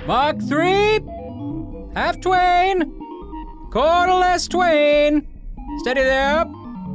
Mark 3, half twain, quarter less twain. Steady there.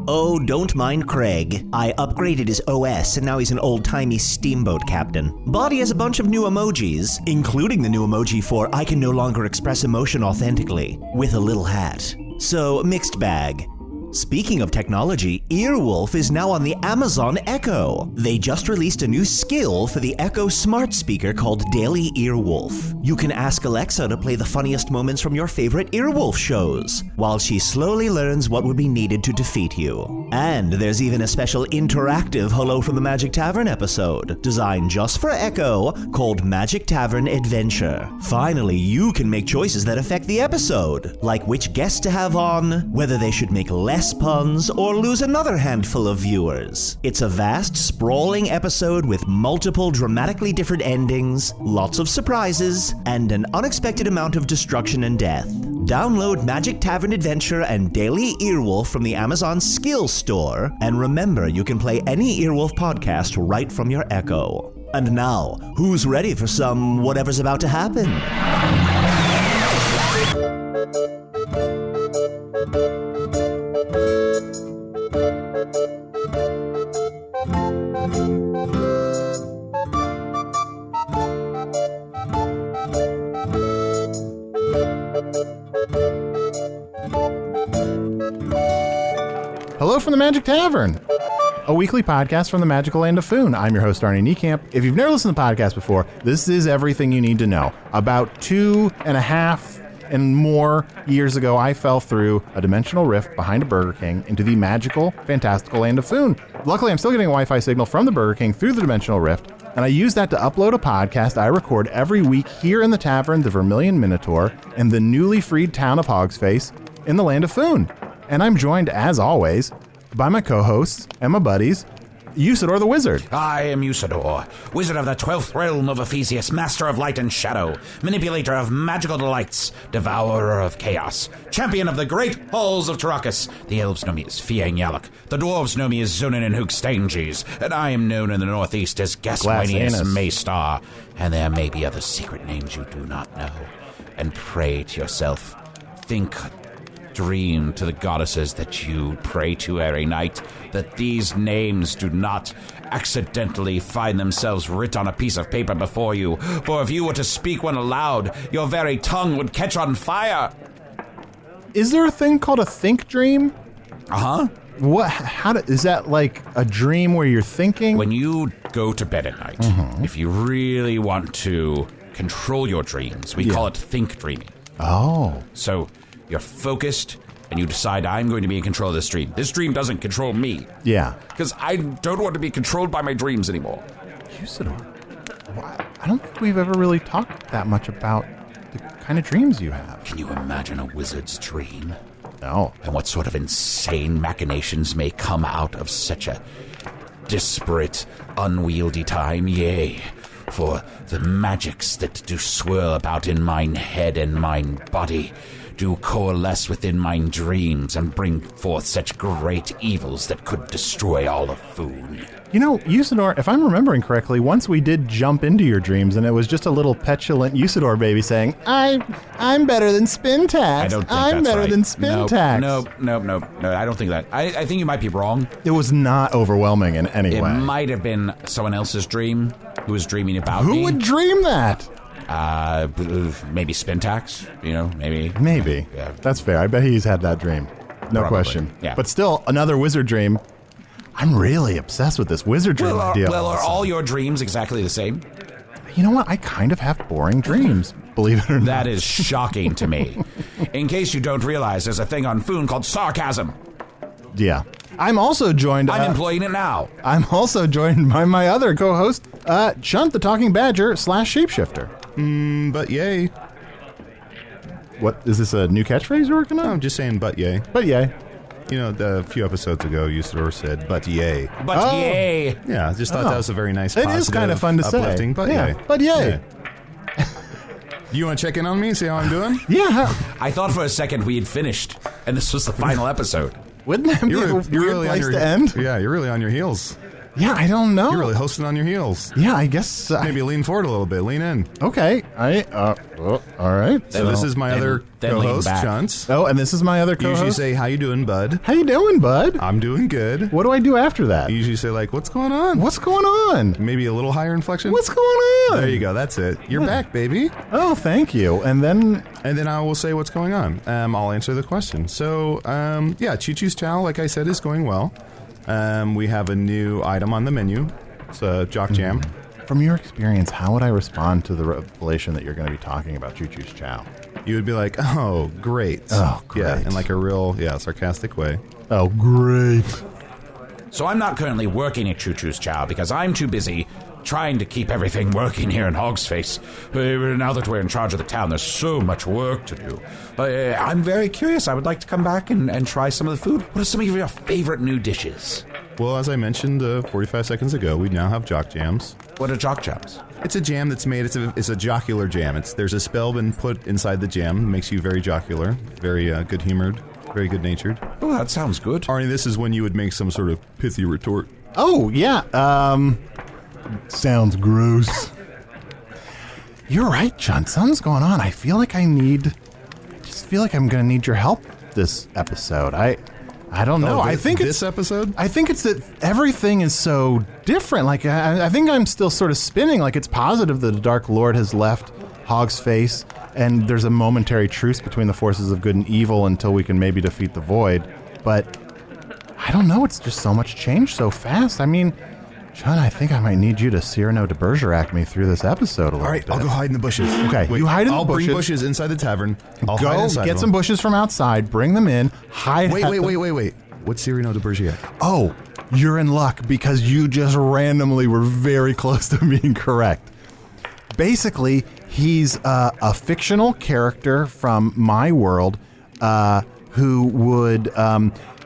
Oh, don't mind Craig. I upgraded his OS and now he's an old-timey steamboat captain. But he has a bunch of new emojis, including the new emoji for I can no longer express emotion authentically, with a little hat. So, mixed bag. Speaking of technology, Earwolf is now on the Amazon Echo. They just released a new skill for the Echo smart speaker called Daily Earwolf. You can ask Alexa to play the funniest moments from your favorite Earwolf shows, while she slowly learns what would be needed to defeat you. And there's even a special interactive Hello from the Magic Tavern episode, designed just for Echo, called Magic Tavern Adventure. Finally, you can make choices that affect the episode, like which guest to have on, whether they should make less puns, or lose another handful of viewers. It's a vast, sprawling episode with multiple dramatically different endings, lots of surprises, and an unexpected amount of destruction and death. Download Magic Tavern Adventure and Daily Earwolf from the Amazon Skills Store, and remember you can play any Earwolf podcast right from your Echo. And now, who's ready for some whatever's about to happen? Hello from the Magic Tavern, a weekly podcast from the magical land of Foon. I'm your host, Arnie Niekamp. If you've never listened to the podcast before, this is everything you need to know. About 2.5 and more years ago, I fell through a dimensional rift behind a Burger King into the magical, fantastical land of Foon. Luckily, I'm still getting a Wi-Fi signal from the Burger King through the dimensional rift, and I use that to upload a podcast I record every week here in the tavern, the Vermilion Minotaur, in the newly freed town of Hogsface in the land of Foon. And I'm joined, as always, by my co-hosts and my buddies, Usidore the Wizard. I am Usidore, wizard of the 12th realm of Ephesius, master of light and shadow, manipulator of magical delights, devourer of chaos, champion of the great halls of Tarakas. The elves know me as Fiang Yalak, the dwarves know me as Zunin and Hookstanges, and I am known in the northeast as Gaswinius Maystar, and there may be other secret names you do not know. And pray to yourself, dream to the goddesses that you pray to every night, that these names do not accidentally find themselves writ on a piece of paper before you, for if you were to speak one aloud, your very tongue would catch on fire. Is there a thing called a think dream? Uh-huh. What? Is that like a dream where you're thinking? When you go to bed at night, if you really want to control your dreams, we call it think dreaming. Oh. So you're focused, and you decide, I'm going to be in control of this dream. This dream doesn't control me. Yeah. Because I don't want to be controlled by my dreams anymore. Usidore, I don't think we've ever really talked that much about the kind of dreams you have. Can you imagine a wizard's dream? No. And what sort of insane machinations may come out of such a disparate, unwieldy time? Yea, for the magics that do swirl about in mine head and mine body do coalesce within mine dreams and bring forth such great evils that could destroy all of Foon. You know, Usidore, if I'm remembering correctly, once we did jump into your dreams, and it was just a little petulant Usidore baby saying, I'm better than Spintax. I don't think I'm that's better right. than Spintax. No, I don't think that. I think you might be wrong. It was not overwhelming in any way. It might have been someone else's dream who was dreaming about me. Who would dream that? Maybe Spintax, maybe. Maybe. Yeah. That's fair. I bet he's had that dream. No Probably. question. Yeah. But still, another wizard dream. I'm really obsessed with this wizard dream idea. Well, are all your dreams exactly the same? You know what? I kind of have boring dreams, believe it or not. That is shocking to me. In case you don't realize, there's a thing on Foon called sarcasm. Yeah. I'm also joined... I'm employing it now. I'm also joined by my other co-host, Chunt the Talking Badger / Shapeshifter. But yay. What, is this a new catchphrase you're working on? No, I'm just saying but yay. But yay. You know, a few episodes ago, Usidore said, but yay. But yay. Yeah, I just thought that was a very nice, It positive, is kind of fun to uplifting, say. but yeah. yay. But yay. Yeah. You want to check in on me, see how I'm doing? Yeah. I thought for a second we had finished, and this was the final episode. Wouldn't that be a weird place to end? Yeah, you're really on your heels. Yeah, I don't know. You're really hosting on your heels. Yeah, I guess. Maybe lean forward a little bit. Lean in. Okay. All right. So this is my other then lean co-host, back. Chunt. Oh, and this is my other You usually co-host. say, how you doing, bud? How you doing, bud? I'm doing good. What do I do after that? You usually say, like, what's going on? What's going on? Maybe a little higher inflection? What's going on? There you go. That's it. You're back, baby. Oh, thank you. And then And then I will say what's going on. I'll answer the question. So, Choo Choo's Chow, like I said, is going well. We have a new item on the menu. It's a Jock Jam. from your experience, how would I respond to the revelation that you're going to be talking about Choo Choo's Chow? You would be like, oh, great. Oh, great. Yeah, in like a real, sarcastic way. Oh, great. So I'm not currently working at Choo Choo's Chow because I'm too busy trying to keep everything working here in Hog's Face. Now that we're in charge of the town, there's so much work to do. I'm very curious. I would like to come back and try some of the food. What are some of your favorite new dishes? Well, as I mentioned 45 seconds ago, we now have Jock Jams. What are Jock Jams? It's a jam that's made, it's a jocular jam. There's a spell been put inside the jam, makes you very jocular, very good-humored, very good-natured. Oh, that sounds good. Arnie, this is when you would make some sort of pithy retort. Oh, yeah. Sounds gross. You're right, Chunt. Something's going on. I feel like I'm going to need your help this episode. I don't know. I think this episode? I think it's that everything is so different. Like, I think I'm still sort of spinning. Like, it's positive that the Dark Lord has left Hog's Face, and there's a momentary truce between the forces of good and evil until we can maybe defeat the Void. But I don't know. It's just so much change so fast. I mean, Chunt, I think I might need you to Cyrano de Bergerac me through this episode a little All right, bit. I'll go hide in the bushes. Okay, you hide in the bushes. I'll bring bushes inside the tavern. I'll hide Go inside get of some them. bushes from outside, bring them in, hide. Wait. What's Cyrano de Bergerac? Oh, you're in luck because you just randomly were very close to being correct. Basically, he's a fictional character from my world who would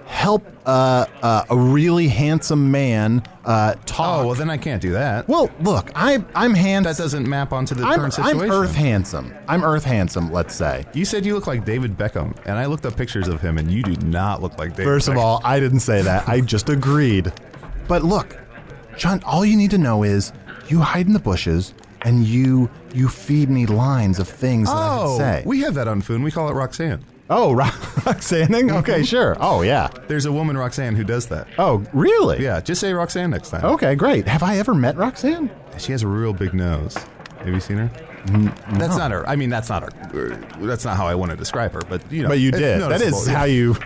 help a really handsome man talk. Oh, well, then I can't do that. Well, look, I'm handsome. That doesn't map onto the current situation. I'm Earth handsome. I'm Earth handsome, let's say. You said you look like David Beckham, and I looked up pictures of him, and you do not look like David First Beckham. of all, I didn't say that. I just agreed. But look, Chunt, all you need to know is you hide in the bushes and you feed me lines of things that I can say. We have that on Foon. We call it Roxanne. Oh, Roxanning? Okay, sure. Oh, yeah. There's a woman, Roxanne, who does that. Oh, really? Yeah, just say Roxanne next time. Okay, great. Have I ever met Roxanne? She has a real big nose. Have you seen her? That's not her. I mean, that's not her. That's not how I want to describe her, but you know. But you it's did. That noticeable, is yeah. how you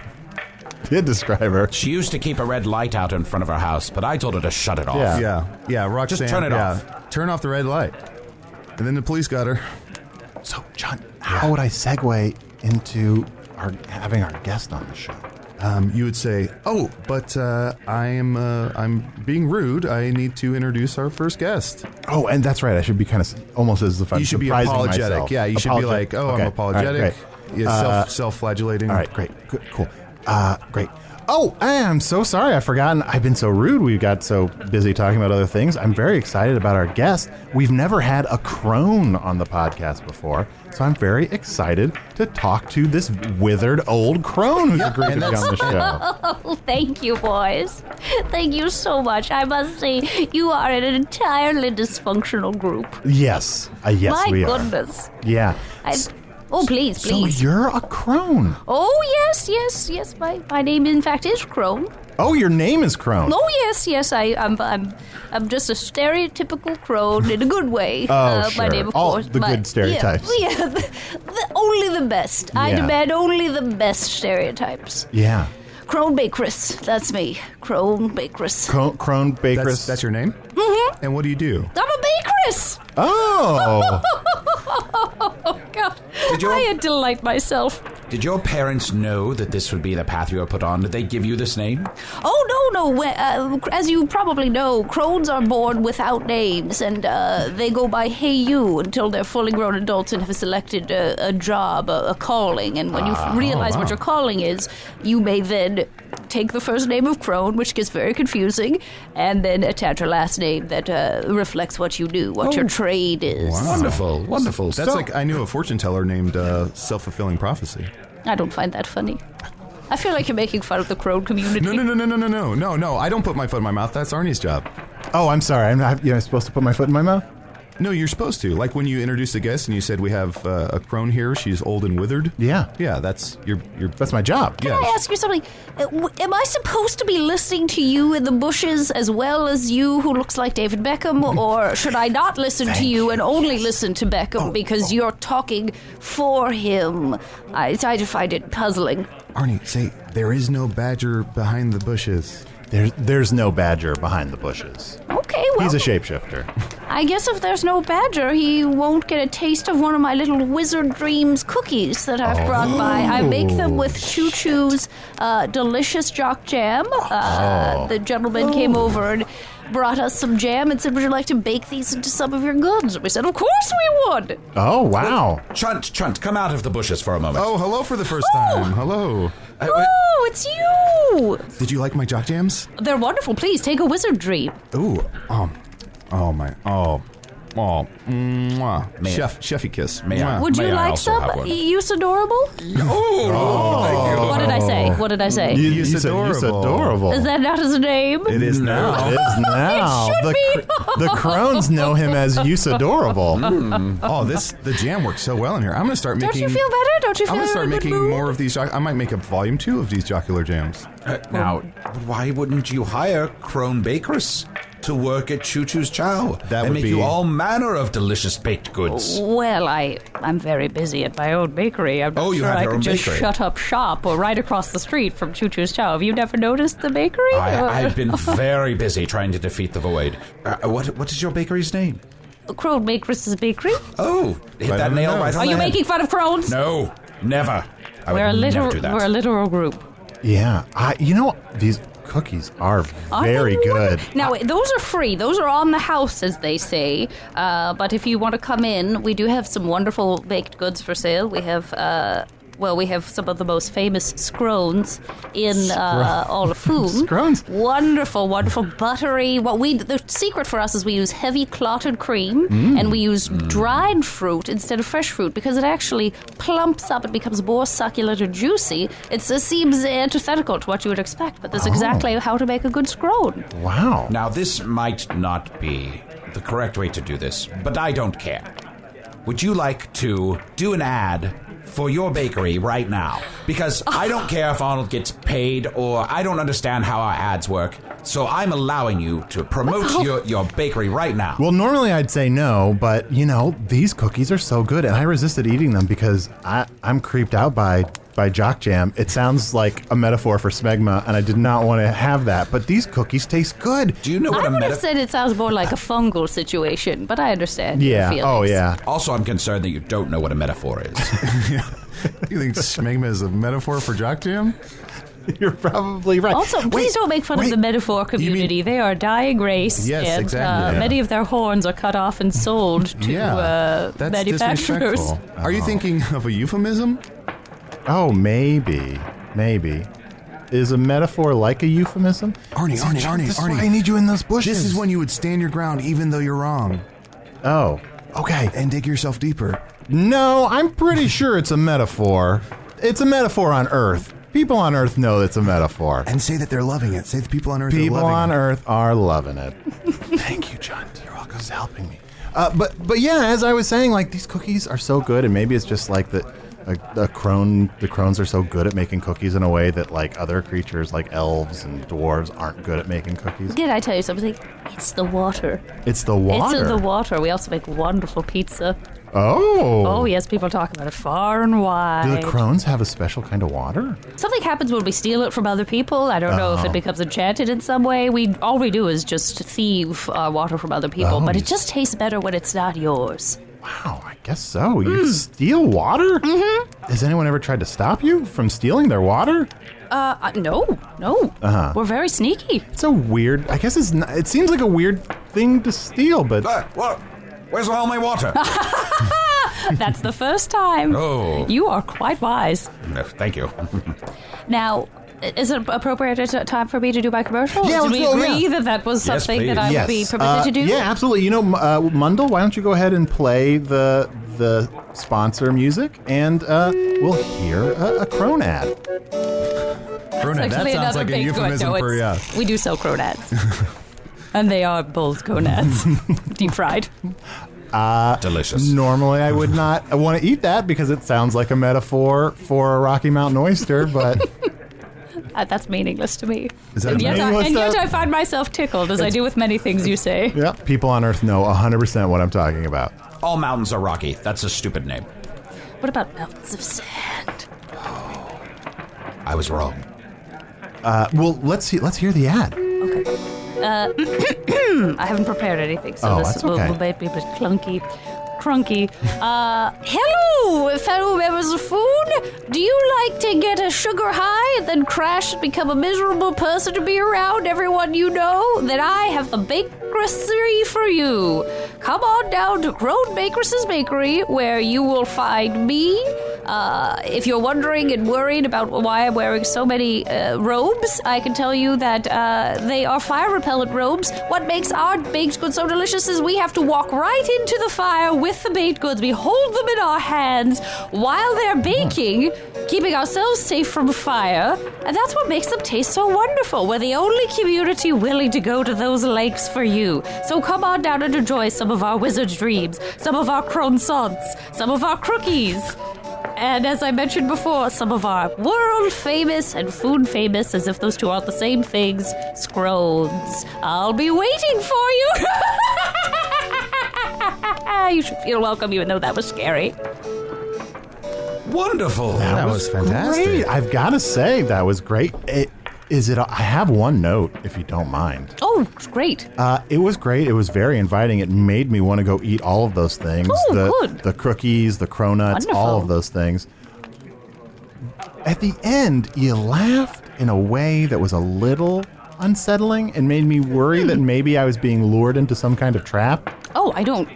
did describe her. She used to keep a red light out in front of her house, but I told her to shut it off. Yeah. Yeah, Roxanne. Just turn it yeah. off. Turn off the red light. And then the police got her. So, Chunt, how would I segue into having our guest on the show? You would say, "Oh, but I'm being rude. I need to introduce our first guest." Oh, and that's right. I should be kind of almost as if I'm You should be surprising apologetic. myself. Yeah, you should be like, "Oh, Okay. I'm apologetic." All right, great. Yeah, self-flagellating. All right, great. Good, cool. Great. Oh, I'm so sorry. I've forgotten. I've been so rude. We got so busy talking about other things. I'm very excited about our guest. We've never had a crone on the podcast before, so I'm very excited to talk to this withered old crone who's agreed to be on the show. Oh, thank you, boys. Thank you so much. I must say, you are an entirely dysfunctional group. Yes. Yes, My we are. goodness. Yeah. Oh, please, So please. you're a crone. Oh, yes. My name, in fact, is Crone. Oh, your name is Crone. Oh, yes. I'm just a stereotypical crone in a good way. Oh, sure. My name, of All course. the good stereotypes. Yeah, only the best. I Yeah. demand only the best stereotypes. Yeah. Crone Bakeress. That's me. Crone Bakeress. Crone Bakeress. That's your name? Mm-hmm. And what do you do? I'm a Bakeress. Oh. Oh, God. Did I delight myself. Did your parents know that this would be the path you were put on? Did they give you this name? Oh, no. As you probably know, crones are born without names, and they go by Hey You until they're fully grown adults and have selected a job, a calling. And when you realize what your calling is, you may then take the first name of Crone, which gets very confusing, and then attach a last name that reflects what you do, what your trade is. Wonderful. That's like I knew a fortune teller named Self-Fulfilling Prophecy. I don't find that funny. I feel like you're making fun of the Crone community. No. I don't put my foot in my mouth. That's Arnie's job. Oh, I'm sorry. I'm not. I'm supposed to put my foot in my mouth. No, you're supposed to. Like when you introduced a guest and you said we have a crone here. She's old and withered. Yeah. Yeah, that's your. That's my job. Can I ask you something? Am I supposed to be listening to you in the bushes as well as you who looks like David Beckham? Or should I not listen to you and only listen to Beckham because you're talking for him? I find it puzzling. Arnie, say, there is no badger behind the bushes. There's no badger behind the bushes. Okay, well... He's a shapeshifter. I guess if there's no badger, he won't get a taste of one of my little Wizard Dreams cookies that I've brought by. I make them with Choo Choo's delicious jock jam. The gentleman came over and brought us some jam and said, would you like to bake these into some of your goods? We said, of course we would. Oh, wow. Chunt, come out of the bushes for a moment. Oh, hello for the first time. Hello. Oh, it's you. Did you like my jock jams? They're wonderful. Please, take a Wizard Dream. Ooh, mwah. Chefy kiss. Would you like some? Usidorable? What did I say? What did I say? Usidorable. Is that not his name? It is now. It is now. It should be. The Crones know him as Usidorable. The jam works so well in here. I'm going to start making... Don't you feel better? Don't you feel I'm going to start in a good making mood? more of these. I might make a volume 2 of these jocular jams. Now, why wouldn't you hire Crone Bakeress to work at Choo Choo's Chow and make you all manner of delicious baked goods? Well, I'm very busy at my own bakery. I'm not sure I could just shut up shop or right across the street from Choo Choo's Chow. Have you never noticed the bakery? I've been very busy trying to defeat the void. What is your bakery's name? Crone Bakeress's Bakery. Oh, hit that nail right on the head. Are you making fun of Crones? No, never. We're a literal group. Yeah. These cookies are very good. Now, those are free. Those are on the house, as they say. But if you want to come in, we do have some wonderful baked goods for sale. We have... we have some of the most famous scrones in all of food. Scrones? Wonderful, wonderful, buttery. The secret for us is we use heavy clotted cream and we use dried fruit instead of fresh fruit because it actually plumps up. It becomes more succulent and juicy. It seems antithetical to what you would expect, but that's exactly how to make a good scrone. Wow. Now, this might not be the correct way to do this, but I don't care. Would you like to do an ad for your bakery right now? Because I don't care if Arnold gets paid or I don't understand how our ads work. So I'm allowing you to promote your bakery right now. Well, normally I'd say no, but, these cookies are so good, and I resisted eating them because I'm creeped out by jock jam. It sounds like a metaphor for smegma, and I did not want to have that, but these cookies taste good. Do you know what I would have said it sounds more like a fungal situation, but I understand your feelings. Oh, yeah. Also, I'm concerned that you don't know what a metaphor is. You think smegma is a metaphor for jock jam? You're probably right. Also, please don't make fun of the metaphor community. They are a dying race. Yes, and, exactly. Many of their horns are cut off and sold to that's manufacturers. disrespectful. Are you thinking of a euphemism? Oh, maybe. Is a metaphor like a euphemism? Arnie. This is why I need you in those bushes. This is when you would stand your ground even though you're wrong. Oh, okay. And dig yourself deeper. No, I'm pretty sure it's a metaphor. It's a metaphor on Earth. People on Earth know it's a metaphor. And say that they're loving it. Say the people on Earth are loving it. People on Earth are loving it. Thank you, Chunt. You're welcome. It's helping me. But yeah, as I was saying, these cookies are so good, and maybe it's just like the crones are so good at making cookies in a way that other creatures like elves and dwarves aren't good at making cookies. Did I tell you something? It's the water. It's the water. It's the water. We also make wonderful pizza. Oh, yes, people talk about it far and wide. Do the crones have a special kind of water? Something happens when we steal it from other people. I don't know if it becomes enchanted in some way. All we do is just thieve water from other people, but it just tastes better when it's not yours. Wow, I guess so. You steal water? Mm-hmm. Has anyone ever tried to stop you from stealing their water? No. We're very sneaky. It's a weird, I guess it seems like a weird thing to steal, but... What? Where's all my water? That's the first time. Oh. You are quite wise. No, thank you. Now, is it appropriate time for me to do my commercial? Yeah, Did we agree that was something that I would be permitted to do? Yeah, absolutely. Mundell, why don't you go ahead and play the sponsor music, and we'll hear a Crone ad. Cronette. That sounds like a euphemism for yeah. We do sell cronettes. And they are both cronettes. Deep fried. Delicious. Normally, I would not want to eat that because it sounds like a metaphor for a Rocky Mountain oyster, but... That's meaningless to me. Is that and yet I find myself tickled, as I do with many things you say. Yeah, people on Earth know 100% what I'm talking about. All mountains are rocky. That's a stupid name. What about mountains of sand? I was wrong. Well, let's hear the ad. Okay. I haven't prepared anything, so this will be a bit clunky. Hello, fellow members of Food. Do you like to get a sugar high and then crash and become a miserable person to be around everyone you know? Then I have the Bakeress for you. Come on down to Crone Bakeress's Bakery, where you will find me. If you're wondering and worried about why I'm wearing so many robes, I can tell you that they are fire-repellent robes. What makes our baked goods so delicious is we have to walk right into the fire with the baked goods. We hold them in our hands while they're baking, keeping ourselves safe from fire, and that's what makes them taste so wonderful. We're the only community willing to go to those lengths for you. So come on down and enjoy some of our wizard dreams, some of our croissants, some of our cookies. And as I mentioned before, some of our world-famous and food-famous, as if those two aren't the same things, scones. I'll be waiting for you. You should feel welcome, even though that was scary. Wonderful. That was fantastic. Great. I've got to say, that was great. I have one note, if you don't mind. Oh, great. It was great. It was very inviting. It made me want to go eat all of those things. Oh, good. The cookies, the cronuts, all of those things. At the end, you laughed in a way that was a little unsettling and made me worry that maybe I was being lured into some kind of trap. Oh, I don't...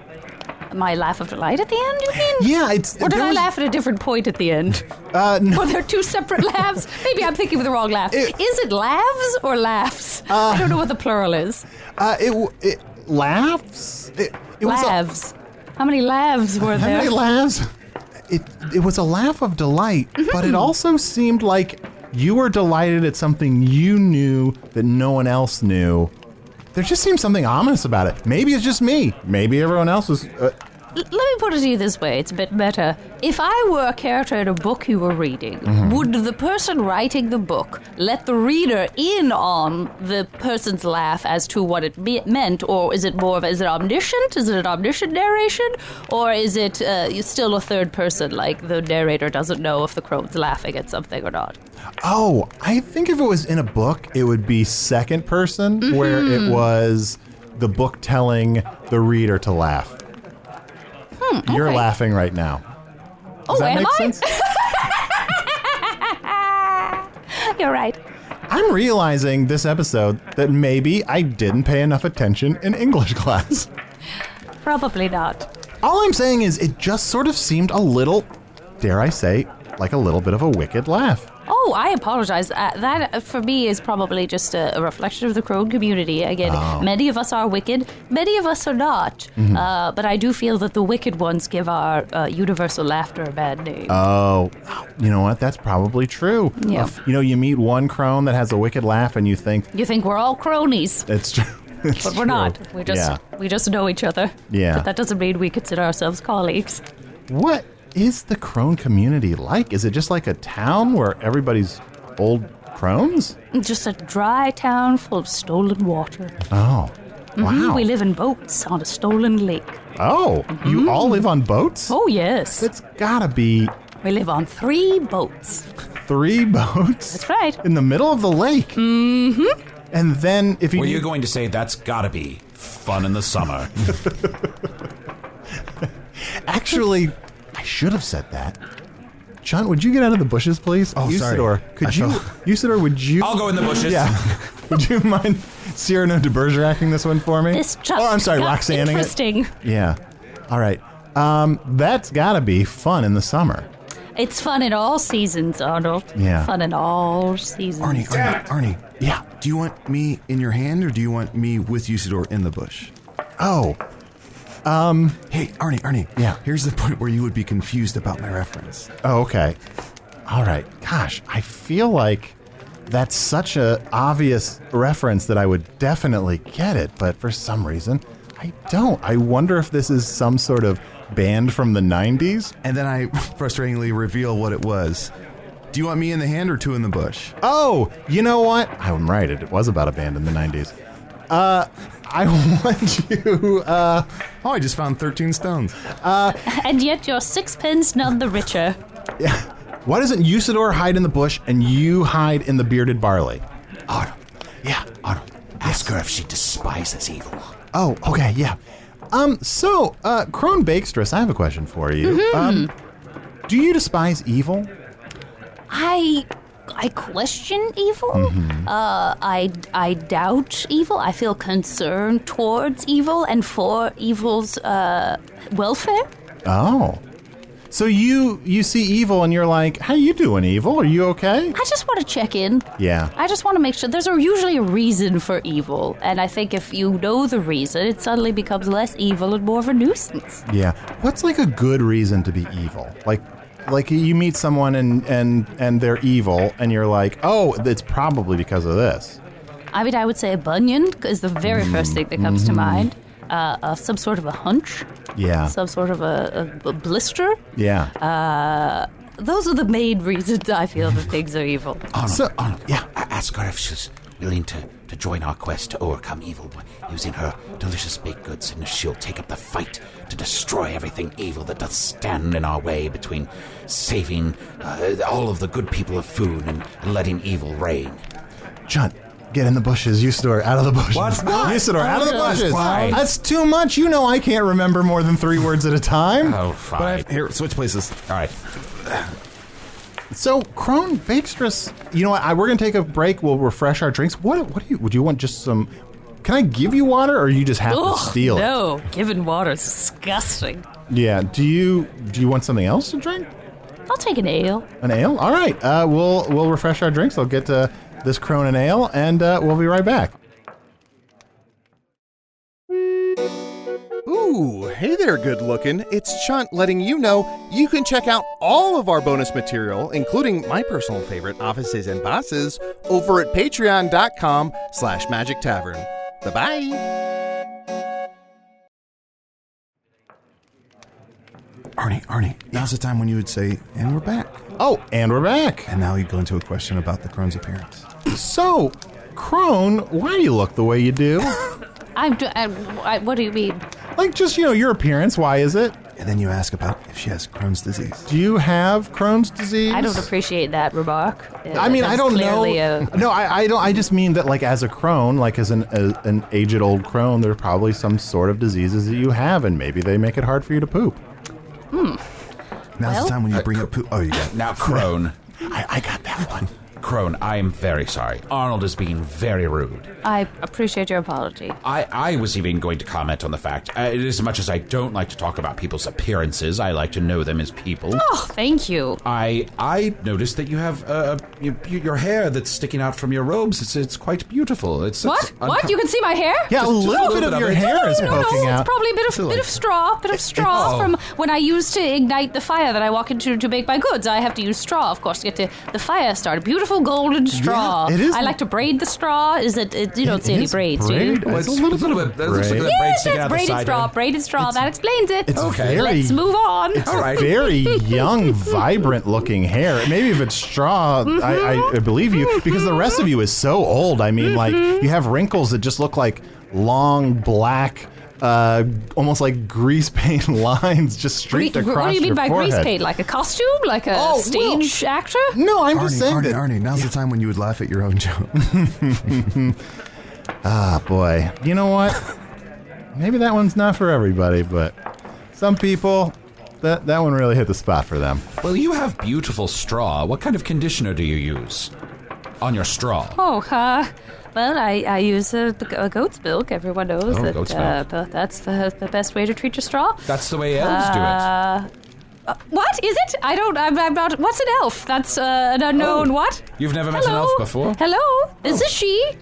My laugh of delight at the end, you mean? Yeah, it's... Or did I laugh at a different point at the end? No. Were there two separate laughs? Maybe I'm thinking of the wrong laugh. Is it laughs or laughs? I don't know what the plural is. It laughs? It laughs. How many laughs were there? How many laughs? It was a laugh of delight, but it also seemed like you were delighted at something you knew that no one else knew. There just seemed something ominous about it. Maybe it's just me. Maybe everyone else was... Let me put it to you this way. It's a bit better. If I were a character in a book you were reading, would the person writing the book let the reader in on the person's laugh as to what it meant? Or is it more of... Is it omniscient? Is it an omniscient narration? Or is it still a third person, like the narrator doesn't know if the crone's laughing at something or not? Oh, I think if it was in a book, it would be second person, where it was the book telling the reader to laugh. You're laughing right now. Does that make sense? You're right. I'm realizing this episode that maybe I didn't pay enough attention in English class. Probably not. All I'm saying is it just sort of seemed a little, dare I say, like a little bit of a wicked laugh. Oh, I apologize. That, for me, is probably just a reflection of the Crone community. Again, many of us are wicked, many of us are not. But I do feel that the wicked ones give our universal laughter a bad name. Oh, you know what? That's probably true. Yeah. You meet one crone that has a wicked laugh and you think we're all cronies. It's true. But we're not. We just know each other. Yeah. But that doesn't mean we consider ourselves colleagues. What is the Crone community like? Is it just like a town where everybody's old crones? Just a dry town full of stolen water. Oh, wow. We live in boats on a stolen lake. Oh, you all live on boats? Oh, yes. It's gotta be... We live on 3 boats. 3 boats? That's right. In the middle of the lake? Mm-hmm. And then if you... Were you going to say that's gotta be fun in the summer? Actually... I should have said that. Chunt, would you get out of the bushes, please? Oh, Usidore, sorry. Usidore, would you... I'll go in the bushes. Yeah. Would you mind Cyrano de Bergeracing this one for me? This just I'm sorry, got Roxanneing interesting. it. Yeah. All right. That's gotta be fun in the summer. It's fun in all seasons, Arnold. Yeah. Fun in all seasons. Arnie. Yeah. Do you want me in your hand or do you want me with Usidore in the bush? Oh. Hey, Arnie. Yeah. Here's the point where you would be confused about my reference. Oh, okay. All right. Gosh, I feel like that's such a obvious reference that I would definitely get it, but for some reason, I don't. I wonder if this is some sort of band from the 90s? And then I frustratingly reveal what it was. Do you want me in the hand or two in the bush? Oh, you know what? I'm right. It was about a band in the 90s. I want you, Oh, I just found 13 stones. And yet you're sixpence none the richer. Yeah. Why doesn't Usidore hide in the bush and you hide in the bearded barley? Arnold, Yeah. Arnold, ask her if she despises evil. Oh, okay, yeah. So, Crone Bakeress, I have a question for you. Do you despise evil? I question evil. I doubt evil. I feel concern towards evil and for evil's welfare. Oh. So you see evil and you're like, how you doing, evil? Are you okay? I just want to check in. Yeah. I just want to make sure there's usually a reason for evil, and I think if you know the reason, it suddenly becomes less evil and more of a nuisance. Yeah. What's like a good reason to be evil? Like you meet someone and they're evil and you're like, oh, it's probably because of this. I mean, I would say a bunion is the very first thing that comes to mind. Some sort of a hunch. Yeah. Some sort of a blister. Yeah. Those are the main reasons I feel that things are evil. Arnold, yeah. Ask her if she's willing to join our quest to overcome evil by using her delicious baked goods, and she'll take up the fight to destroy everything evil that doth stand in our way between saving all of the good people of Foon and letting evil reign. Chunt, get in the bushes. Usidore, out of the bushes. What? Usidore, out of the bushes. Why? That's too much. You know I can't remember more than 3 words at a time. Oh, fine. Here, switch places. All right. So, Crone Bakeress, you know what? We're going to take a break. We'll refresh our drinks. What do you, would you want just some, can I give you water or you just have to steal it? No, giving water is disgusting. Yeah. Do you want something else to drink? I'll take an ale. An ale? All right. We'll refresh our drinks. I'll get to this Crone and ale, and we'll be right back. Ooh, hey there, good looking. It's Chunt letting you know you can check out all of our bonus material, including my personal favorite, Offices and Bosses, over at patreon.com/Magic Tavern. Bye-bye. Arnie, now's the time when you would say, and we're back. Oh, and we're back. And now you go into a question about the Crone's appearance. So, Crone, why do you look the way you do? What do you mean? Like, just, your appearance. Why is it? And then you ask about if she has Crohn's disease. Do you have Crohn's disease? I don't appreciate that remark. I mean, I don't know. No, I don't. I just mean that, like, as a crone, like as an aged old crone, there's probably some sort of diseases that you have, and maybe they make it hard for you to poop. Now's the time when you bring up poop. Oh, you got it. Now, Crone. I got that one. Crone, I am very sorry. Arnold is being very rude. I appreciate your apology. I was even going to comment on the fact, as much as I don't like to talk about people's appearances, I like to know them as people. Oh, thank you. I noticed that you have your hair that's sticking out from your robes. It's quite beautiful. It's What? You can see my hair? Yeah, a little bit of your hair is poking out. It's probably a bit of straw from when I used to ignite the fire that I walk into to bake my goods. I have to use straw, of course, to get the fire started. Beautiful golden straw. Yeah, it is. I like to braid the straw. You don't see any braids, do you? It's a little bit. That looks like the braid Yes, sticking out that's the side there. braided straw. That explains it. It's very, Let's move on. All right. very young, vibrant-looking hair. Maybe if it's straw, I believe you, because the rest of you is so old. I mean, like, you have wrinkles that just look like long, black, almost like grease paint lines just streaked across your forehead. What do you mean by grease paint? Like a costume? Like a stage actor? No, I'm just saying that. Arnie, now's the time when you would laugh at your own joke. Ah, boy. You know what? Maybe that one's not for everybody, but some people, that one really hit the spot for them. Well, you have beautiful straw. What kind of conditioner do you use on your straw? Well, I use a goat's milk. Everyone knows that goat's milk. that's the best way to treat your straw. That's the way elves do it. What is it? I'm not. What's an elf? That's an unknown what? You've never met an elf before? Hello? Is this she?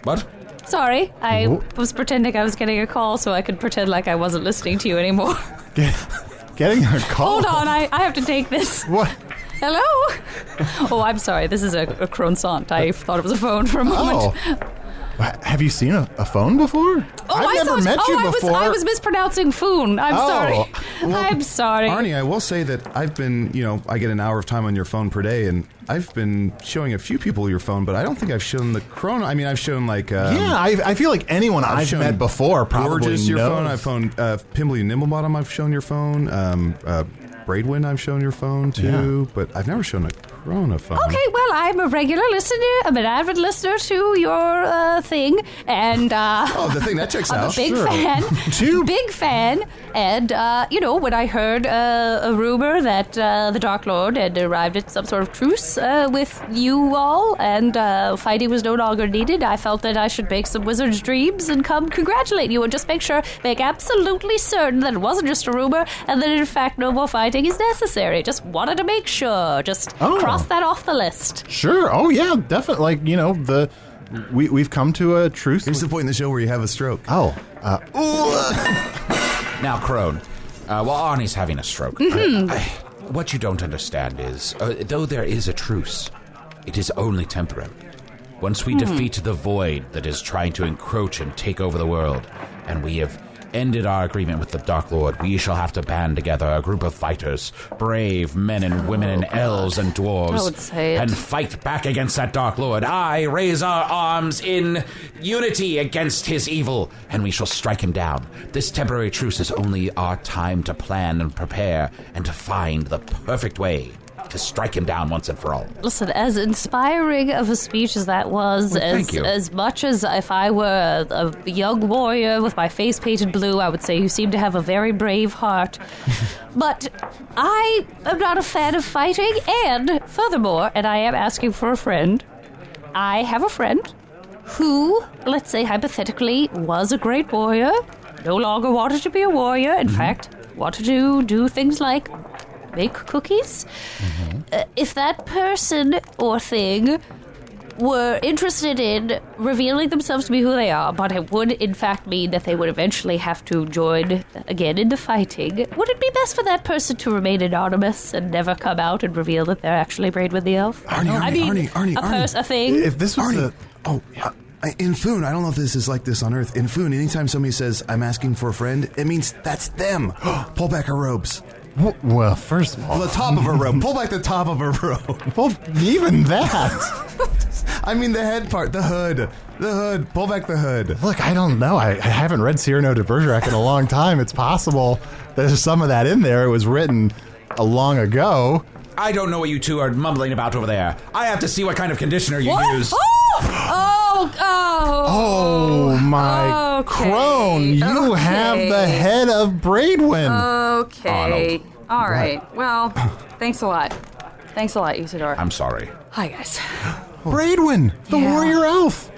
What? Sorry, I was pretending I was getting a call so I could pretend like I wasn't listening to you anymore. Getting a call? Hold on, I have to take this. What? Hello? Oh, I'm sorry. This is a croissant. I thought it was a phone for a moment. Oh. Have you seen a phone before? I've never met you before. I was mispronouncing foon. I'm sorry. Well, I'm sorry. Arnie, I will say that I've been, I get an hour of time on your phone per day, and I've been showing a few people your phone, but I don't think I've shown the Crone. I mean, I've shown like... I feel like anyone I've met before probably Gorgeous, your knows. phone. I've phoned Pimbly Nimblebottom, I've shown your phone. Braidwin, I've shown your phone too, but I've never shown a Crone a phone. Okay, well, I'm a regular listener. I'm an avid listener to your thing, and the thing that checks I'm out. a big fan. Big fan. And when I heard a rumor that the Dark Lord had arrived at some sort of truce with you all, and fighting was no longer needed, I felt that I should make some wizard's dreams and come congratulate you and just make absolutely certain that it wasn't just a rumor, and that in fact no more fighting is necessary. Just wanted to make sure. Just cross that off the list. Sure. Oh yeah, definitely. Like we've come to a truce. Here's the point in the show where you have a stroke. Oh. Now, Crone, while Arnie's having a stroke, what you don't understand is, though there is a truce, it is only temporary. Once we defeat the void that is trying to encroach and take over the world, and we have ended our agreement with the Dark Lord, we shall have to band together a group of fighters, brave men and women and elves and dwarves, and fight back against that Dark Lord. I raise our arms in unity against his evil, and we shall strike him down. This temporary truce is only our time to plan and prepare and to find the perfect way to strike him down once and for all. Listen, as inspiring of a speech as that was, as much as if I were a young warrior with my face painted blue, I would say you seem to have a very brave heart. But I am not a fan of fighting, and furthermore, and I am asking for a friend, I have a friend who, let's say hypothetically, was a great warrior, no longer wanted to be a warrior, in fact, wanted to do things like make cookies. If that person or thing were interested in revealing themselves to be who they are, but it would in fact mean that they would eventually have to join again in the fighting, would it be best for that person to remain anonymous and never come out and reveal that they're actually Braidwood the Elf? Arnie. A thing? If this was in Foon, I don't know if this is like this on Earth. In Foon, anytime somebody says, I'm asking for a friend, it means that's them. Pull back her robes. Well, first of all, the top of her robe. Pull back the top of her robe. Well, even that. I mean the head part, the hood. Pull back the hood. Look, I don't know. I haven't read Cyrano de Bergerac in a long time. It's possible there's some of that in there. It was written long ago. I don't know what you two are mumbling about over there. I have to see what kind of conditioner you use. Oh my Crone, you have the head of Braidwin. Okay. Arnold. All right. Well, thanks a lot. Thanks a lot, Usidore. I'm sorry. Hi, guys. Braidwin, the warrior elf.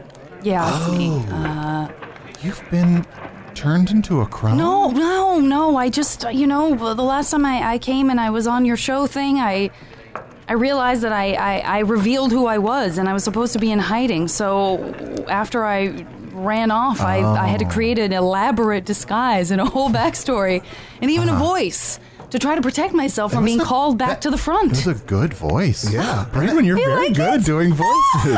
Yeah, that's me. You've been turned into a crone? No. I just, the last time I came and I was on your show thing, I realized that I revealed who I was, and I was supposed to be in hiding. So after I ran off, I had to create an elaborate disguise and a whole backstory, and even a voice to try to protect myself from being called back to the front. It was a good voice. Yeah. Braidwin, you're very good at doing voices.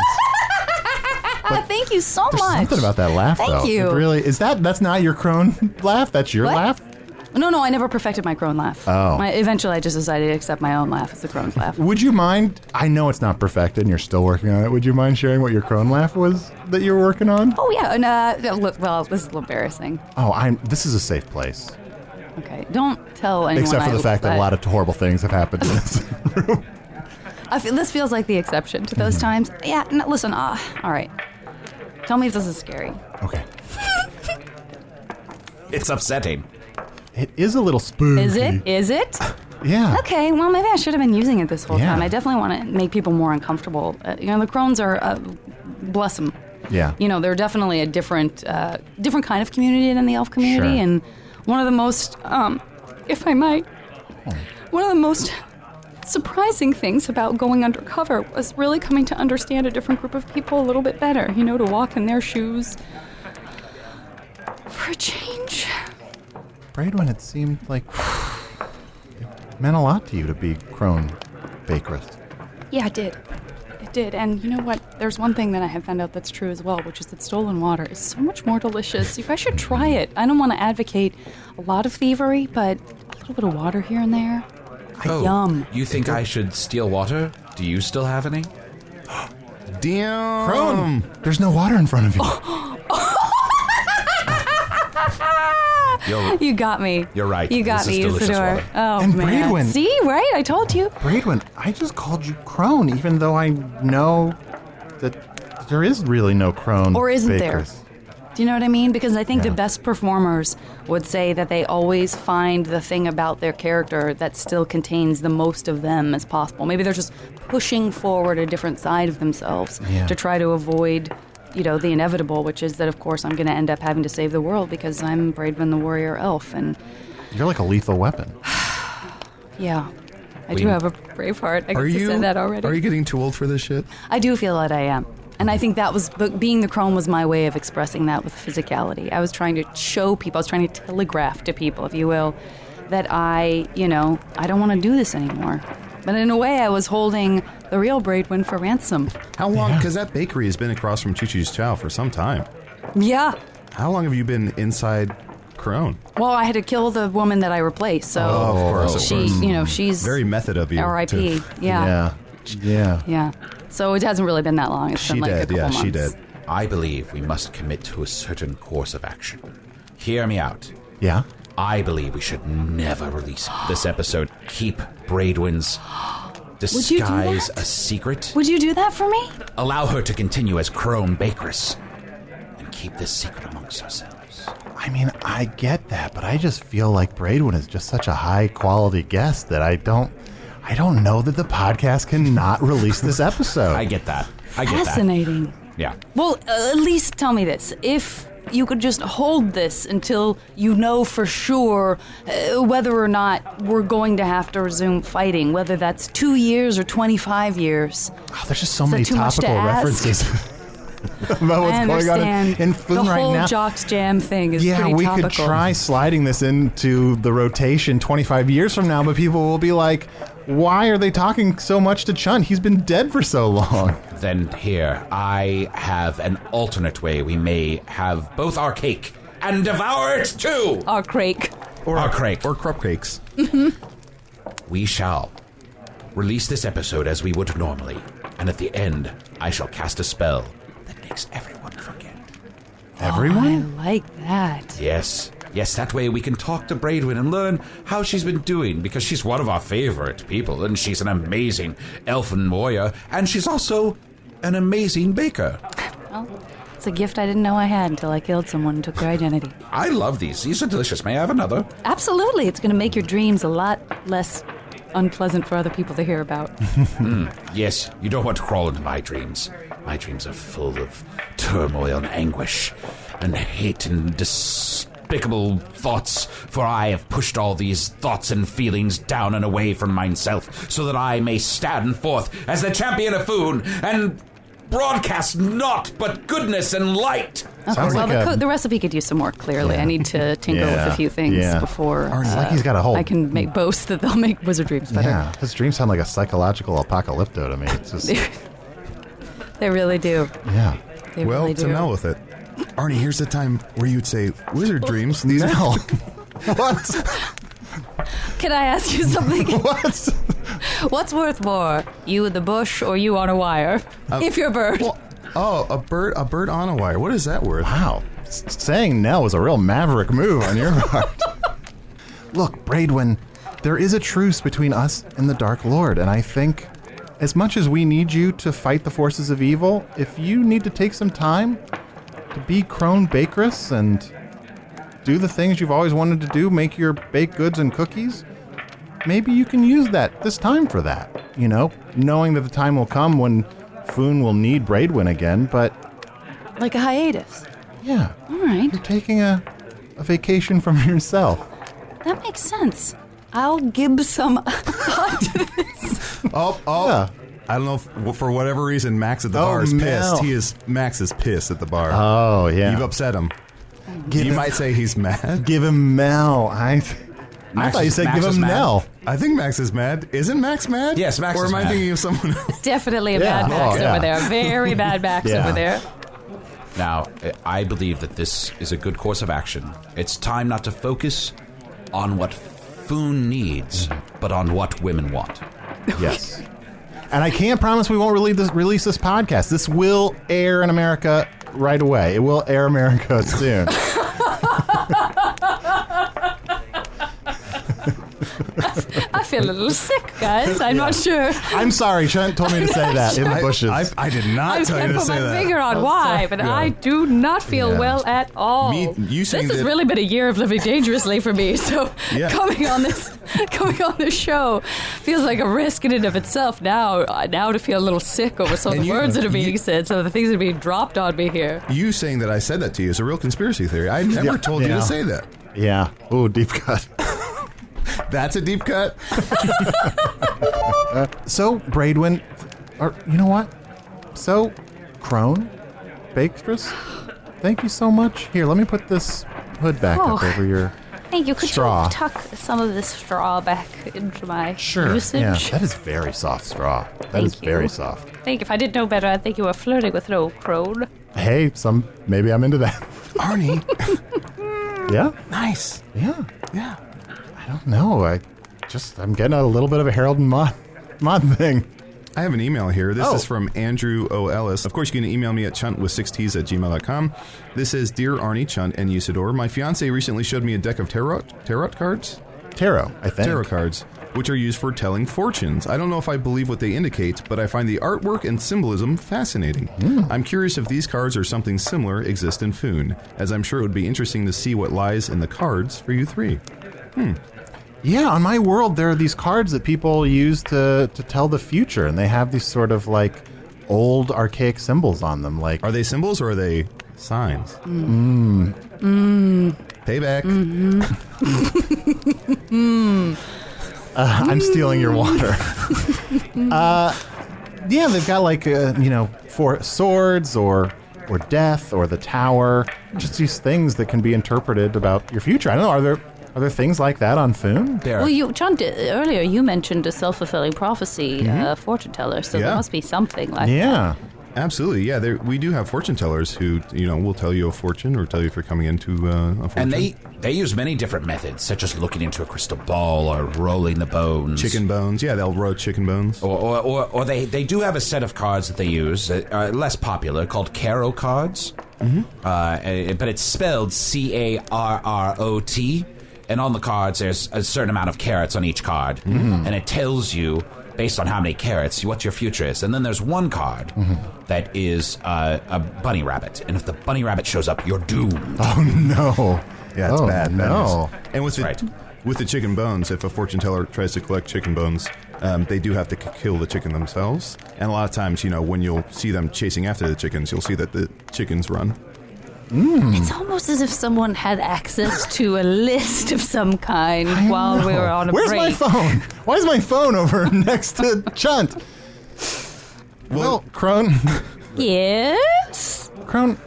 Thank you so There's much. something about that laugh, though. Thank you. It really, that's not your crone laugh? That's your laugh? No, I never perfected my crone laugh. Oh. Eventually, I just decided to accept my own laugh as the crone's laugh. Would you mind, I know it's not perfected and you're still working on it, would you mind sharing what your crone laugh was that you were working on? Oh, yeah, and look, well, this is a little embarrassing. This is a safe place. Okay, don't tell anyone. Except for the fact that a lot of horrible things have happened in this room. This feels like the exception to those times. Yeah, no, listen, all right. Tell me if this is scary. Okay. It's upsetting. It is a little spooky. Is it? Yeah. Okay, well, maybe I should have been using it this whole Yeah. time. I definitely want to make people more uncomfortable. The crones are, bless them. Yeah. They're definitely a different kind of community than the elf community. Sure. And one of the most, if I might, one of the most surprising things about going undercover was really coming to understand a different group of people a little bit better, to walk in their shoes for a change. Braidwin, it seemed like it meant a lot to you to be crone Bakeress. Yeah, I did. It did. And you know what? There's one thing that I have found out that's true as well, which is that stolen water is so much more delicious. You guys should try it. I don't want to advocate a lot of thievery, but a little bit of water here and there. Yum. You think I should steal water? Do you still have any? Damn. Crone, there's no water in front of you. You got me. You're right. You got This is me, delicious Usidore. water. Oh, And man. Braidwin. See, right? I told you. Braidwin, I just called you Crone, even though I know that there is really no Crone. Or isn't there? Bakeress. Do you know what I mean? Because I think Yeah. the best performers would say that they always find the thing about their character that still contains the most of them as possible. Maybe they're just pushing forward a different side of themselves to try to avoid, the inevitable, which is that, of course, I'm going to end up having to save the world because I'm Braidwin the warrior elf. And You're like a lethal weapon. yeah, I do have a brave heart. I guess I said that already. Are you getting too old for this shit? I do feel that I am. And I think that was, but being the Crone was my way of expressing that with physicality. I was trying to show people, I was trying to telegraph to people, if you will, that I don't want to do this anymore. But in a way, I was holding the real Braidwin for ransom. How long? Because that bakery has been across from Choo Choo's Chow for some time. Yeah. How long have you been inside Crone? Well, I had to kill the woman that I replaced, so of course. she's Very method of you. R.I.P. to- Yeah. Yeah. So it hasn't really been that long. It's been like a couple months. She did. I believe we must commit to a certain course of action. Hear me out. Yeah? I believe we should never release this episode. Keep Braidwin's disguise a secret. Would you do that for me? Allow her to continue as Crone Bakeress. And keep this secret amongst ourselves. I mean, I get that, but I just feel like Braidwin is just such a high-quality guest that I don't know that the podcast can not release this episode. I get that. Fascinating. Yeah. Well, at least tell me this. If you could just hold this until you know for sure whether or not we're going to have to resume fighting, whether that's 2 years or 25 years. Oh, there's just so Is that many too much to topical ask? references about what's I going on understand. in Foon the right whole now. Jocks Jam thing is Yeah, pretty we topical. could try sliding this into the rotation 25 years from now, but people will be like, why are they talking so much to Chunt? He's been dead for so long. Then here, I have an alternate way we may have both our cake and devour it too. Our crake. Our cake. Or crop cakes. We shall release this episode as we would normally, and at the end, I shall cast a spell that makes everyone forget. Everyone? I like that. Yes, that way we can talk to Braidwin and learn how she's been doing, because she's one of our favorite people, and she's an amazing elfin warrior, and she's also an amazing baker. Well, it's a gift I didn't know I had until I killed someone and took their identity. I love these. These are delicious. May I have another? Absolutely. It's going to make your dreams a lot less unpleasant for other people to hear about. Yes, you don't want to crawl into my dreams. My dreams are full of turmoil and anguish and hate and despicable thoughts, for I have pushed all these thoughts and feelings down and away from myself, so that I may stand forth as the champion of Foon and broadcast naught but goodness and light. Okay, Sounds well, like the recipe could use some more, clearly. Yeah. I need to tinker with a few things Yeah. before It's like he's got a whole... I can make boasts that they'll make wizard dreams better. Yeah, his dreams sound like a psychological apocalypto to me. It's just... They really do. yeah. They Well, really to do. Mel with it. Arnie, here's the time where you'd say, wizard dreams. These Mel. What? Can I ask you something? What? What's worth more, you in the bush or you on a wire? If you're a bird. Well, a bird on a wire. What is that worth? Wow. Saying no was a real maverick move on your part. Look, Braidwin, there is a truce between us and the Dark Lord, and I think as much as we need you to fight the forces of evil, if you need to take some time to be Crone Bakeress and do the things you've always wanted to do, make your baked goods and cookies, maybe you can use this time for that, knowing that the time will come when Foon will need Braidwin again, but Like a hiatus. yeah, All right. you're taking a vacation from yourself. That makes sense. I'll give some thought to this. Yeah. I don't know if, for whatever reason, Max at the bar is Mel. pissed. Max is pissed at the bar. Oh, yeah. You've upset him. Give You him- might say he's mad. Give him Mel. I thought you said Max give is him mad. Nell. I think Max is mad. Isn't Max mad? Yes, Max Or is am I mad. thinking of someone else? Definitely a Yeah. bad Max Oh, yeah. over there. Very bad Max Yeah. over there. Now, I believe that this is a good course of action. It's time not to focus on what Foon needs, but on what women want. Yes. And I can't promise we won't release this podcast. This will air in America right away. It will air America soon. I feel a little sick, guys. I'm not sure. I'm sorry, Chunt told me to say that in the bushes. I did not I tell you can't to put say my that. finger on why, but I do not feel Yeah. well at all. You this saying has that- really been a year of living dangerously for me. So Yeah. coming on this show feels like a risk in and of itself. Now to feel a little sick over some of And the you- words that are being you- said, some of the things that are being dropped on me here. You saying that I said that to you is a real conspiracy theory. I never told you Yeah. to say that. Yeah. Ooh, deep cut. That's a deep cut. So, Braidwin, or you know what? So, Crone, Bakeress, thank you so much. Here, let me put this hood back up Oh. over your... Thank you. Could Straw. you tuck some of this straw back into my usage? Yeah, that is very soft straw. That is Thank you. very soft. Think if I didn't know better, I'd think you were flirting with an old crone. Hey, maybe I'm into that. Arnie. Yeah? Nice. Yeah. Yeah. I don't know. I'm getting a little bit of a Harold and Maude thing. I have an email here. This Oh. is from Andrew O. Ellis. Of course, you can email me at chunt6ts@gmail.com. This is, Dear Arnie, Chunt, and Usidore, my fiance recently showed me a deck of tarot cards? Tarot, I think. Tarot cards, which are used for telling fortunes. I don't know if I believe what they indicate, but I find the artwork and symbolism fascinating. I'm curious if these cards or something similar exist in Foon, as I'm sure it would be interesting to see what lies in the cards for you three. Yeah, on my world, there are these cards that people use to tell the future, and they have these sort of like old archaic symbols on them. Like, Are they symbols or are they signs? Payback. I'm stealing your water. Yeah, they've got like four swords or death or the tower. Just these things that can be interpreted about your future. I don't know. Are there things like that on Foon? There. Well, Chunt, earlier you mentioned a self-fulfilling prophecy fortune teller, so Yeah. there must be something like that. Yeah. Absolutely, yeah. We do have fortune tellers who, will tell you a fortune or tell you if you're coming into a fortune. And they use many different methods, such as looking into a crystal ball or rolling the bones. Chicken bones, yeah, they'll roll chicken bones. Or they do have a set of cards that they use, less popular, called Caro cards. But it's spelled Carrot. And on the cards, there's a certain amount of carrots on each card. And it tells you, based on how many carrots, what your future is. And then there's one card that is a bunny rabbit. And if the bunny rabbit shows up, you're doomed. Oh, no. Yeah, it's bad. No. And with Right. with the chicken bones, if a fortune teller tries to collect chicken bones, they do have to kill the chicken themselves. And a lot of times, when you'll see them chasing after the chickens, you'll see that the chickens run. It's almost as if someone had access to a list of some kind while we were on a Where's break. my phone? Why is my phone over next to Chunt? Well, Crone, Yes? Crone,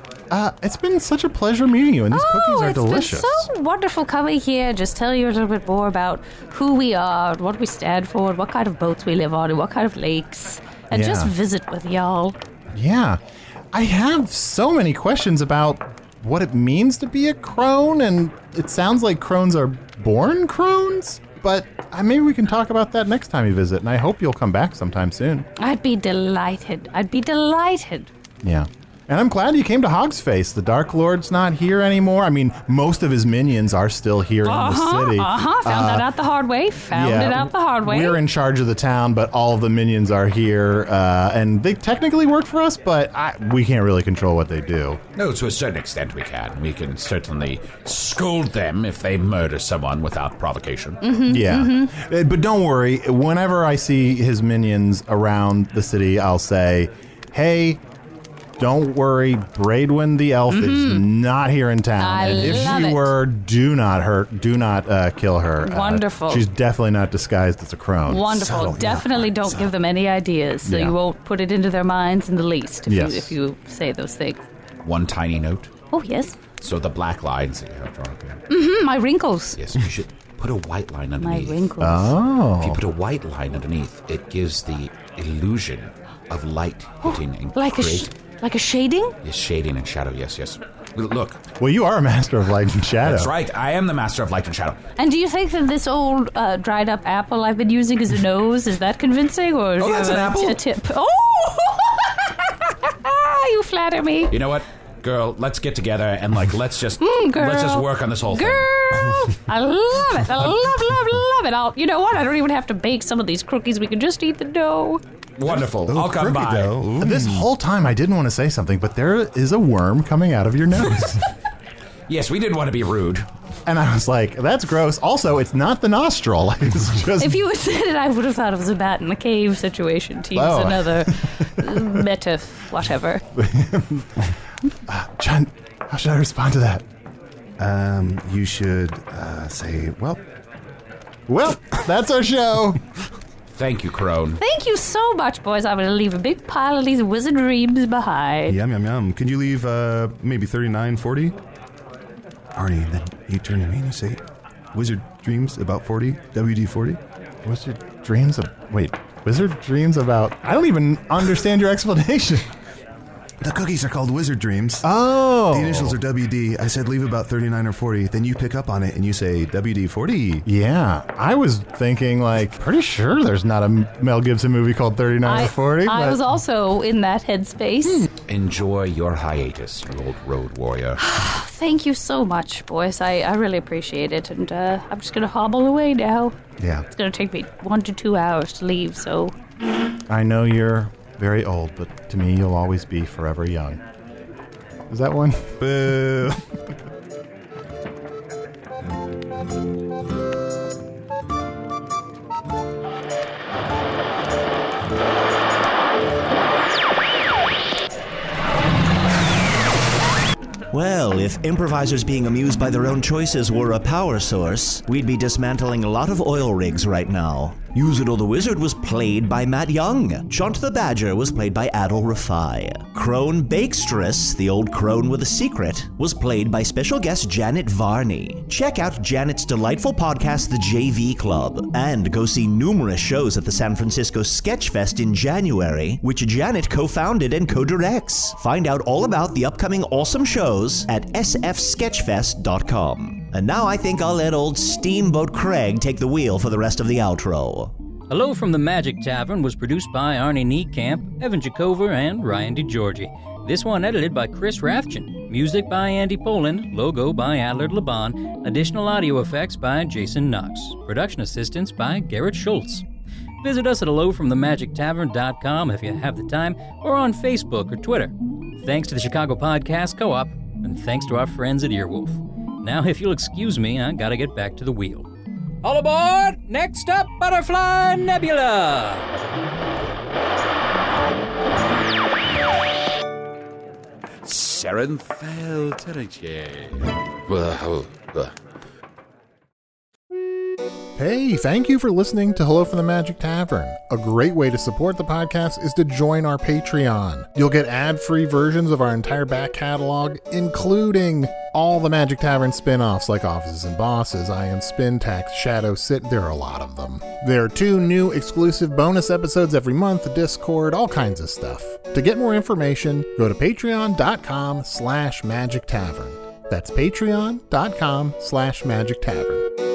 it's been such a pleasure meeting you, and these cookies are it's delicious. been so wonderful coming here. Just tell you a little bit more about who we are, what we stand for, and what kind of boats we live on, and what kind of lakes, and just Yeah. visit with y'all. Yeah. I have so many questions about what it means to be a crone, and it sounds like crones are born crones, but maybe we can talk about that next time you visit, and I hope you'll come back sometime soon. I'd be delighted. Yeah. And I'm glad you came to Hog's Face. The Dark Lord's not here anymore. I mean, most of his minions are still here in the city. Found that out the hard way. We're in charge of the town, but all of the minions are here, and they technically work for us, but we can't really control what they do. No, to a certain extent we can. We can certainly scold them if they murder someone without provocation. Yeah. But don't worry, whenever I see his minions around the city, I'll say, hey, don't worry, Braidwin the elf is not here in town. I and if love she it. were, do not kill her. Wonderful. She's definitely not disguised as a crone. Wonderful. Subtle, Definitely don't give them any ideas, so Yeah. you won't put it into their minds in the least Yes. if you say those things. One tiny note. Oh, yes. So the black lines that you have drawn up here. My wrinkles. Yes, you should put a white line My underneath. wrinkles. If you Oh. put a white line underneath, it gives the illusion of light hitting and Like a shading? Yes, shading and shadow. Yes. Look, Well, you are a master of light and shadow. that's right. I am the master of light and shadow. And do you think that this old dried up apple I've been using as a nose, is that convincing? Or Oh, that's an apple? A tip. Oh! You flatter me. You know what, girl? Let's get together and let's just girl. work on this whole thing. Girl! I love it. I love it. You know what? I don't even have to bake some of these cookies. We can just eat the dough. Wonderful. I'll come Crooked by. dough. Ooh. This whole time I didn't want to say something, but there is a worm coming out of your nose. Yes, we didn't want to be rude. And I was like, that's gross. Also, it's not the nostril. It's just... If you had said it, I would have thought it was a bat in the cave situation to use Oh. another meta whatever. Chunt, how should I respond to that? You should say, well, That's our show. Thank you, Crone. Thank you so much, boys. I'm going to leave a big pile of these wizard dreams behind. yum, yum, yum. Could you leave maybe 39, 40? Arnie, then you turn to me and you say, Wizard Dreams about 40, WD 40? Wizard dreams about... I don't even understand your explanation. The cookies are called Wizard Dreams. Oh. The initials are WD. I said leave about 39 or 40. Then you pick up on it and you say WD 40. Yeah, I was thinking, pretty sure there's not a Mel Gibson movie called 39 or 40. I but- was also in that headspace. Enjoy your hiatus, you old road warrior. Thank you so much, boys. I really appreciate it. And I'm just going to hobble away now. Yeah, It's going to take me 1 to 2 hours to leave, so... I know you're very old, but to me, you'll always be forever young. Is that one? Boo. Well, if improvisers being amused by their own choices were a power source, we'd be dismantling a lot of oil rigs right now. Usidore the Wizard was played by Matt Young. Chunt the Badger was played by Adal Rifai. Crone Bakeress, the old crone with a secret, was played by special guest Janet Varney. Check out Janet's delightful podcast, The JV Club, and go see numerous shows at the San Francisco Sketchfest in January, which Janet co-founded and co-directs. Find out all about the upcoming awesome shows at sfsketchfest.com. And now I think I'll let old Steamboat Craig take the wheel for the rest of the outro. Hello from the Magic Tavern was produced by Arnie Niekamp, Evan Jacover, and Ryan DiGiorgi. This one edited by Chris Rathjen. Music by Andy Poland. Logo by Allard Laban. Additional audio effects by Jason Knox. Production assistance by Garrett Schultz. Visit us at hellofromthemagictavern.com if you have the time, or on Facebook or Twitter. Thanks to the Chicago Podcast Co-op, and thanks to our friends at Earwolf. Now, if you'll excuse me, I gotta get back to the wheel. All aboard! Next up, Butterfly Nebula! Serenthal Terriche. Hey, thank you for listening to Hello from the Magic Tavern. A great way to support the podcast is to join our Patreon. You'll get ad-free versions of our entire back catalog, including all the Magic Tavern spin-offs like Offices and Bosses, I Am Spin Tax, Shadow Sit. There are a lot of them. There are 2 new exclusive bonus episodes every month, Discord, all kinds of stuff. To get more information, go to patreon.com/Magic Tavern. That's patreon.com/Magic Tavern.